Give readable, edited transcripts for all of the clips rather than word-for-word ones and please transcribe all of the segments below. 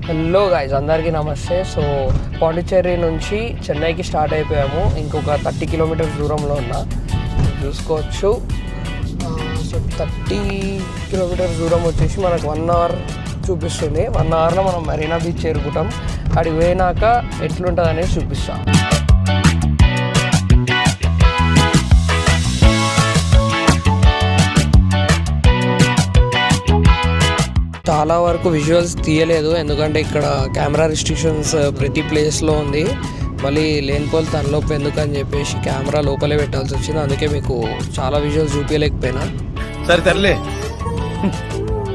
Hello guys, అందరికీ నమస్తే. So Pondicherry నుంచి చెన్నైకి స్టార్ట్ అయిపోయాము. ఇంకొక 30 కిలోమీటర్స్ దూరంలో ఉన్నా చూసుకోవచ్చు. సో 30 కిలోమీటర్స్ దూరం వచ్చేసి మనకు 1 అవర్ చూపిస్తుంది. 1 అవర్లో మనం మరీనా బీచ్ చేరుకుంటాం. అక్కడికి పోయినాక ఎట్లుంటుంది అనేది చూపిస్తాం. చాలా వరకు విజువల్స్ తీయలేదు, ఎందుకంటే ఇక్కడ కెమెరా రిస్ట్రిక్షన్స్ ప్రతి ప్లేస్లో ఉంది. మళ్ళీ లేనిపోలు తనలోపు ఎందుకని చెప్పేసి కెమెరా లోపలే పెట్టాల్సి వచ్చింది. అందుకే మీకు చాలా విజువల్స్ చూపించలేకపోయినా. సరే తరలే,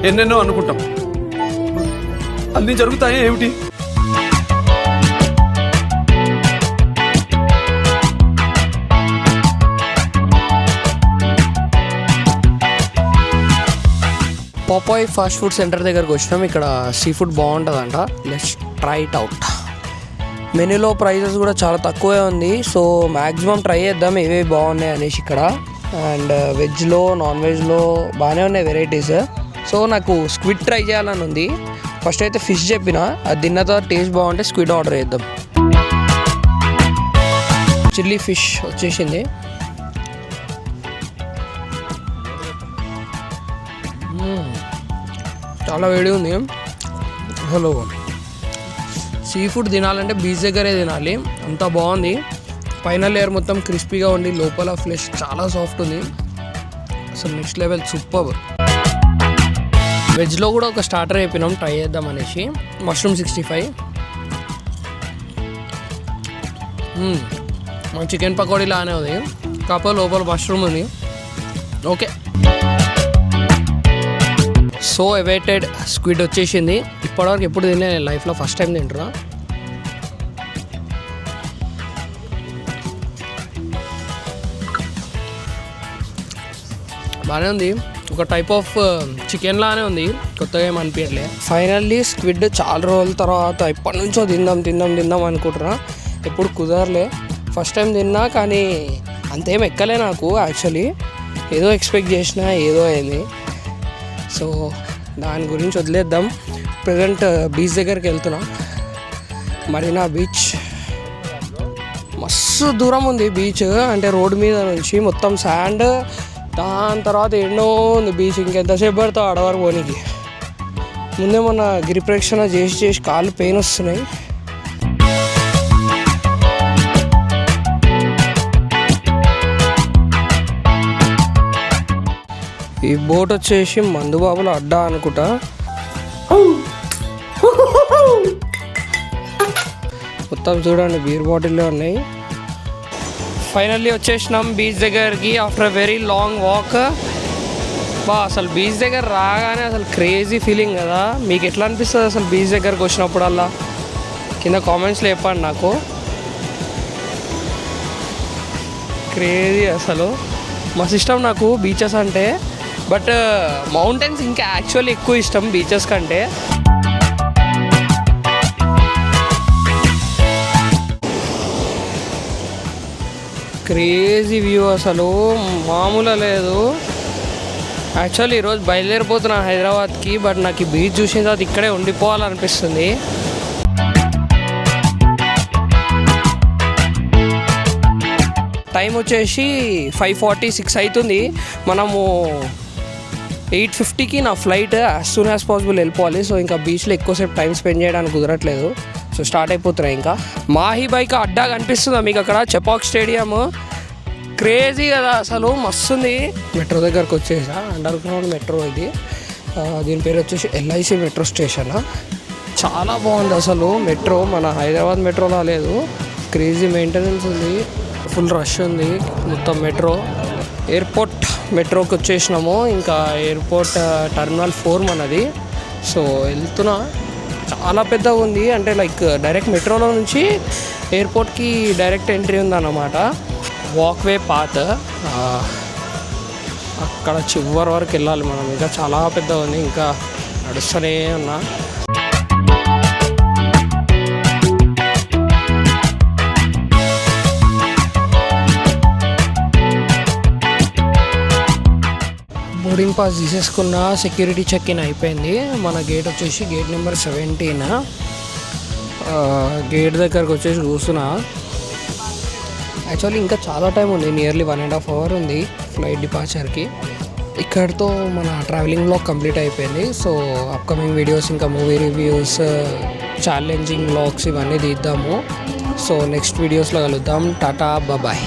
ఎన్నెన్నో అనుకుంటాం, అన్నీ జరుగుతాయి ఏమిటి? పాపాయ్ ఫాస్ట్ ఫుడ్ సెంటర్ దగ్గరకు వచ్చినాం. ఇక్కడ సీ ఫుడ్ బాగుంటుందంట. Let's try it out. మెనూలో ప్రైజెస్ కూడా చాలా తక్కువే ఉంది. సో మ్యాక్సిమం ట్రై చేద్దాం ఏవేవి బాగున్నాయి అనేసి ఇక్కడ. అండ్ వెజ్లో నాన్ వెజ్లో బాగానే ఉన్నాయి వెరైటీస్. సో నాకు స్క్విడ్ ట్రై చేయాలని ఉంది. ఫస్ట్ అయితే ఫిష్ చెప్పిన, అది తిన్న తర్వాత టేస్ట్ బాగుంటే స్క్విడ్ ఆర్డర్ చేద్దాం. చిల్లీ ఫిష్ వచ్చేసింది. చాలా వేడి ఉంది. హలో, సీ ఫుడ్ తినాలంటే బీచ్ దగ్గరే తినాలి, అంత బాగుంది. పైన లేయర్ మొత్తం క్రిస్పీగా ఉండి లోపల ఫ్లెష్ చాలా సాఫ్ట్ ఉంది. అసలు నెక్స్ట్ లెవెల్, సూపర్. వెజ్లో కూడా ఒక స్టార్టర్ అయిపోయినాం ట్రై చేద్దాం అనేసి. మష్రూమ్ 65. మన చికెన్ పకోడీ లానే ఉంది, కాకపోతే లోపల మష్రూమ్ ఉంది. ఓకే, సో అవైటెడ్ స్క్విడ్ వచ్చేసింది. ఇప్పటివరకు ఎప్పుడు తినలే, నేను లైఫ్లో ఫస్ట్ టైం తింటున్నా. బాగానే ఉంది, ఒక టైప్ ఆఫ్ చికెన్ లానే ఉంది, కొత్తగా ఏం అనిపించట్లే. ఫైనల్లీ స్క్విడ్ చాలా రోజుల తర్వాత ఎప్పటి నుంచో తిందాం అనుకుంటున్నా. ఎప్పుడు కుదరలే. ఫస్ట్ టైం తిన్నా, కానీ అంతేం ఎక్కలే నాకు. యాక్చువల్లీ ఏదో ఎక్స్పెక్ట్ చేసినా, ఏదో అయింది. సో దాని గురించి వదిలేద్దాం. ప్రజెంట్ బీచ్ దగ్గరికి వెళ్తున్నా, మరీనా బీచ్. మస్తు దూరం ఉంది బీచ్, అంటే రోడ్డు మీద నుంచి మొత్తం శాండ్, దాని తర్వాత ఎన్నో ఉంది బీచ్. ఇంకెంతసేపు పడతావు ఆడవరకు పోనీకి. ముందే మొన్న గిరిప్రదక్షిణ చేసి కాళ్ళు పెయిన్ వస్తున్నాయి. ఈ బోట్ వచ్చేసి మందుబాబుల అడ్డా అనుకుంటా. మొత్తం చూడండి బీర్ బాటిల్లో ఉన్నాయి. ఫైనల్లీ వచ్చేసినాం బీచ్ దగ్గరికి after a very long walk. అసలు బీచ్ దగ్గర రాగానే అసలు క్రేజీ ఫీలింగ్ కదా. మీకు ఎట్లా అనిపిస్తుంది అసలు బీచ్ దగ్గరకు వచ్చినప్పుడల్లా? కింద కామెంట్స్లో చెప్పండి నాకు. క్రేజీ అసలు. మస్తు ఇష్టం నాకు బీచెస్ అంటే, బట్ మౌంటైన్స్ ఇంకా యాక్చువల్లీ ఎక్కువ ఇష్టం బీచెస్ కంటే. క్రేజీ వ్యూ అసలు మామూలు లేదు. యాక్చువల్లీ ఈరోజు బయలుదేరిపోతున్నా హైదరాబాద్కి, బట్ నాకు ఈ బీచ్ చూసిన తర్వాత ఇక్కడే ఉండిపోవాలనిపిస్తుంది. టైం వచ్చేసి 5:46 అవుతుంది. మనము 8:50కి నా flight. As soon as possible వెళ్ళిపోవాలి. సో ఇంకా బీచ్లో ఎక్కువసేపు టైం స్పెండ్ చేయడానికి కుదరట్లేదు. సో స్టార్ట్ అయిపోతున్నాయి. ఇంకా మాహీ బైక్ అడ్డా కనిపిస్తుందా మీకు అక్కడ? చెపాక్ స్టేడియం. క్రేజీ కదా అసలు, మస్తుంది. మెట్రో దగ్గరకు వచ్చేసా. అండర్ గ్రౌండ్ మెట్రో ఇది. దీని పేరు వచ్చేసి LIC మెట్రో స్టేషన్. చాలా బాగుంది అసలు మెట్రో. మన హైదరాబాద్ మెట్రోలా లేదు, క్రేజీ మెయింటెనెన్స్ ఉంది, ఫుల్ రష్ ఉంది మొత్తం మెట్రో. ఎయిర్పోర్ట్ మెట్రోకి వచ్చేసినాము. ఇంకా ఎయిర్పోర్ట్ టర్మినల్ 4 మనది. సో వెళ్తున్నా. చాలా పెద్దగా ఉంది, అంటే లైక్ డైరెక్ట్ మెట్రోలో నుంచి ఎయిర్పోర్ట్కి డైరెక్ట్ ఎంట్రీ ఉందన్నమాట. వాక్వే పాత్, అక్కడ చివరి వరకు వెళ్ళాలి మనం. ఇంకా చాలా పెద్దగా ఉంది, ఇంకా నడుస్తూనే ఉన్నా. బోర్డింగ్ పాస్ తీసేసుకున్న, సెక్యూరిటీ చెక్ ఇన్ అయిపోయింది. మన గేట్ వచ్చేసి గేట్ నెంబర్ 17. గేట్ దగ్గరకు వచ్చేసి కూర్చున్నా. యాక్చువల్లీ ఇంకా చాలా టైం ఉంది, నియర్లీ 1.5 hour ఉంది ఫ్లైట్ డిపార్చర్కి. ఇక్కడితో మన ట్రావెలింగ్ వ్లాగ్ కంప్లీట్ అయిపోయింది. సో అప్కమింగ్ వీడియోస్ ఇంకా మూవీ రివ్యూస్, ఛాలెంజింగ్ వ్లాగ్స్ ఇవన్నీ తీద్దాము. సో నెక్స్ట్ వీడియోస్లో కలుద్దాం. టాటా బాయ్.